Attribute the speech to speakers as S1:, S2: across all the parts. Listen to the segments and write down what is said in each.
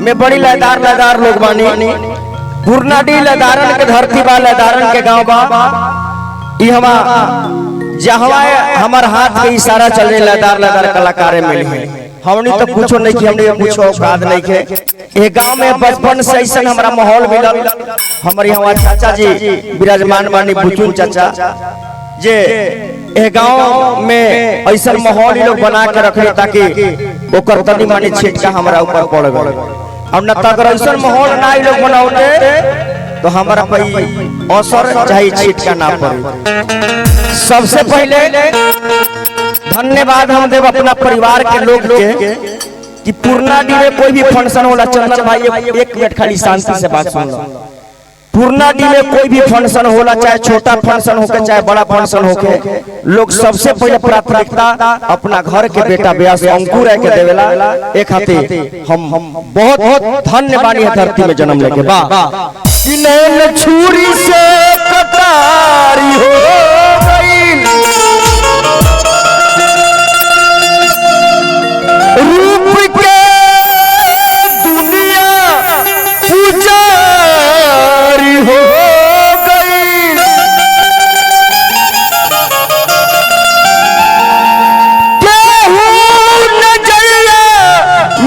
S1: में बड़ी लयदार लोग बानी। पूर्णाडी लयदारन के धरती बा, लयदारन के गांव बा। ई हमा जहवा हमार हाथ के इशारा चले लयदार कलाकारें मिली हैं। हमनी तो कुछो नहीं कि हमनी कुछो औकात नहीं के। ए गांव में बचपन से ऐसा हमारा माहौल मिलल। हमारी हमारे चाचा जी विराजमान बानी, बुचुन चाचा जे ए गांव में ऐसा माहौल लोग बना के रखे ताकि ओकर तनी मानी छिटका हमारा ऊपर पड़ गए। अब न तक ऐसा माहौल ना लोग बनाते तो हमारा कोई असर चाहे छिटका ना पड़े। सबसे पहले धन्यवाद हम देव अपना परिवार के लोग के कि पूर्णाडी में कोई भी फंक्शन होला, चंदन भाई एक मिनट खाली शांति से बात सुन लो। पूर्णाडी में कोई भी फंक्शन होला, चाहे छोटा फंक्शन होके चाहे बड़ा फंक्शन होके, लोग सबसे पहले प्राथमिकता अपना घर के बेटा ब्यास अंकुर के देवेला। एक खातिर हम बहुत धन्यवाद है धरती में जन्म लेके बा। नैन छुरी से कटारी हो गई, रूप के दुनिया पुजारी हो गई। केहू नजरिया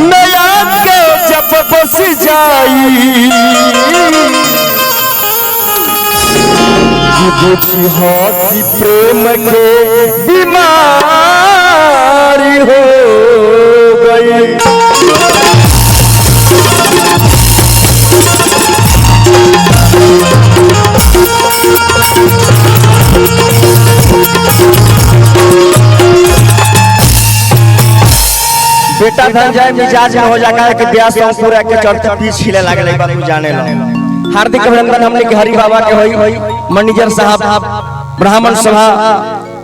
S1: नया के जब बस जाई, बुझी हाथी प्रेम के बीमारी हो गई। बेटा धन जाए मिजाज में हो जाएगा कि ब्यास अंकुर के चढ़ते पीछ खिले लगे बात जाने लो। हार्दिक अभिनंदन हमने के हरि बाबा के होई, मैनेजर साहब, ब्राह्मण सभा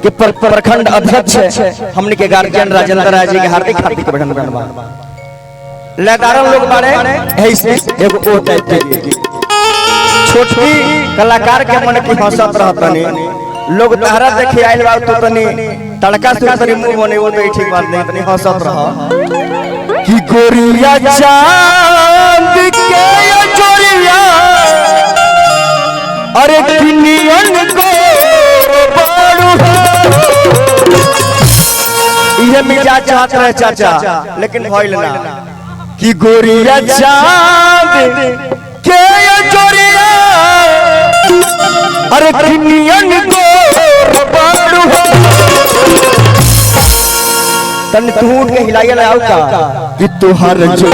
S1: के प्रखंड अध्यक्ष हमने के गार्जियन राजेंद्र राय जी के हार्दिक अभिनंदन बा। लयदारन लोग बारे ऐसे एगो ओ टाइप के छोटी कलाकार के मन की हंसत रहतनी लोग तहरा देखे आइल बा तो तनी तड़का से तनी मुंह बने वो तो ठीक बात नहीं, तनी हंसत रह कि गोरिया चांद के जोरिया अरे किनियन को बाड़ू ये मिजाज चाहत रहे चाचा, लेकिन भइल ना कि गोरिया चांद के जोरिया अरे किनियन को बाड़ू तन तू के हिलाइए लाओ का कि तुहर जो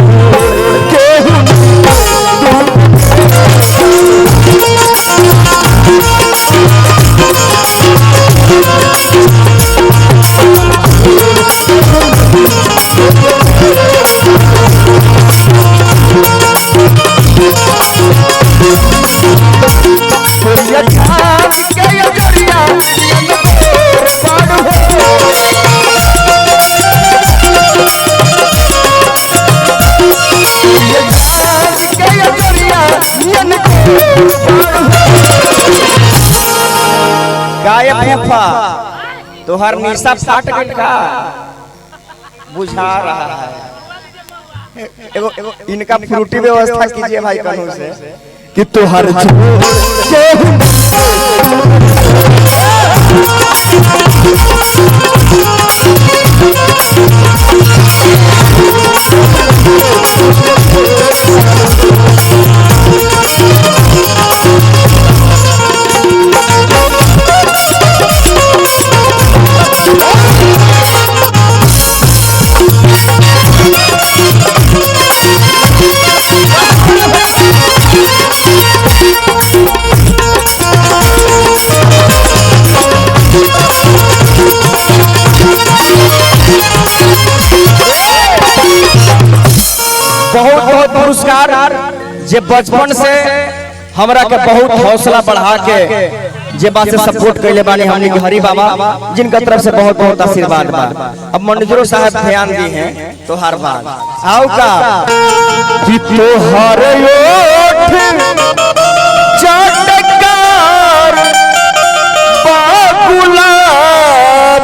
S1: तोहर निशा फाट गई का बुझा रहा है। एगो इनका फ्रूटी व्यवस्था कीजिए भाई कानून से कि तोहर बहुत पुरस्कार जे बचपन से हमरा के बहुत हौसला बढ़ा के जे बात से सपोर्ट कैले बानी हमनी के हरि बाबा, जिनका तरफ से बहुत बहुत आशीर्वाद बा। अब मैनेजर साहब ध्यान दी हैं तो हर बात आओ का कि तोहर ओठ चटकार बाबुला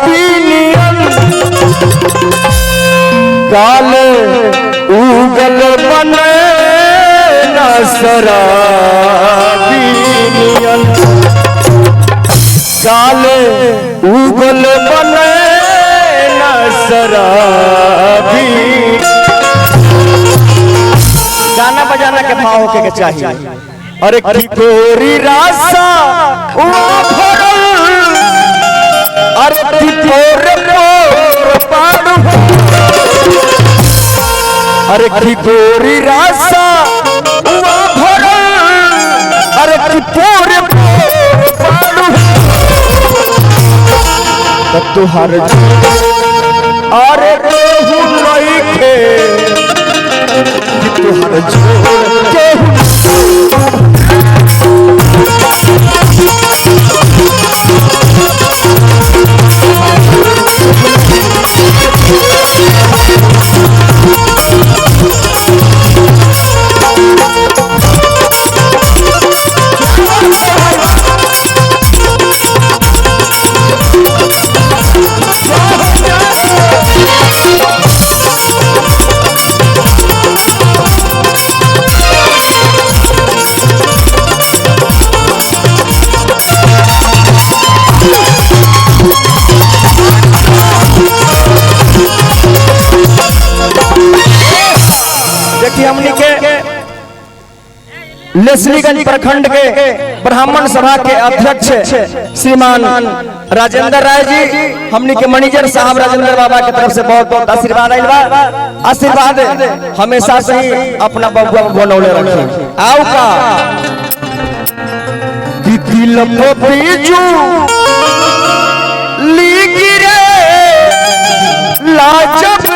S1: बिनियन काले उगल बने शराबी नियन काले उगल बने न शराबी। गाना बजाना के भाव होके के चाहिए। अरे ठिठोरी रासा अरे ठिठोर पाड़ू अरे ठिठोरी रासा अरे ठिठोर पाड़ू तुहार अरे केहू नहीं खे तुहार हमने के लेस्लीगंज प्रखंड के ब्राह्मण सभा के अध्यक्ष श्रीमान राजेंद्र राय जी हमने के मैनेजर साहब राजेंद्र बाबा की तरफ से बहुत बहुत आशीर्वाद आशीर्वाद हमेशा से ही अपना बबुआ बनौले रखे। आओ का दिल बीजू लीगी रे लाजब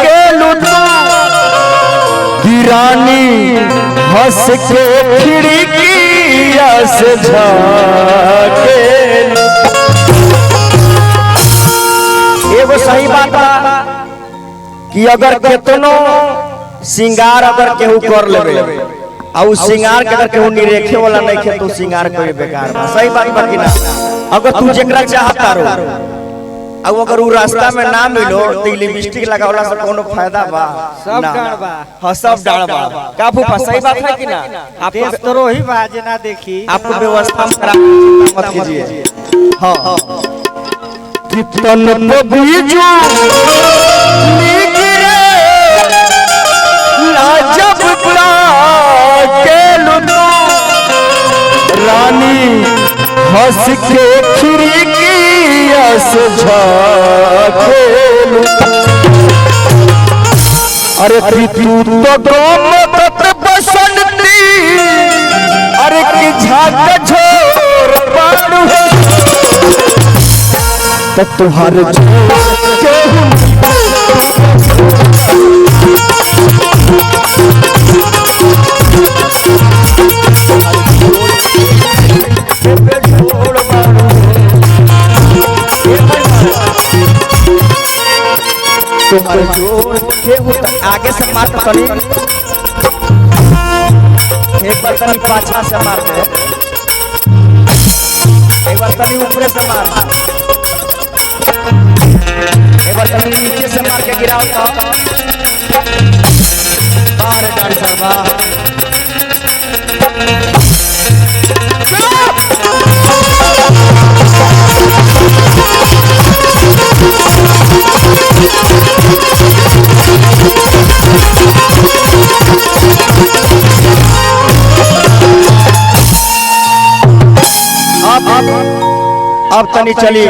S1: के लुटू रानी हंस के खिड़किया से झाके। एगो सही बात बा कि अगर केतनो सिंगार अगर केहू कर लेबे आ उ सिंगार के अगर केहू निरेखे वाला नहीं खे तो सिंगार कोई बेकार बा। सही बात बा कि ना? अगर तू जेकरा चाहता रो अब अगर वो रास्ता में ना मिलो तो लिपस्टिक लगावला से कोनो फायदा बा?
S2: सब डाल बा।
S1: हां सब डाल बा। का फूफा सही बात है कि ना?
S2: आप तो ही बाजे ना देखी
S1: आपको व्यवस्था में खराब मत कीजिए। हां कितन बीजू निगिरे लाजब के लुटू रानी हंस के खिड़किया से झाके। अरे तू तो मत बसंती अरे की झाक झोर पाड़ू तो तुहार आगे से मार तनी एक बार तनी पाछा से मार दे एक बार तनी ऊपर से मार एक बार तनी नीचे से मार के गिराओ तो बाहर डाल सरवा अब तनी चली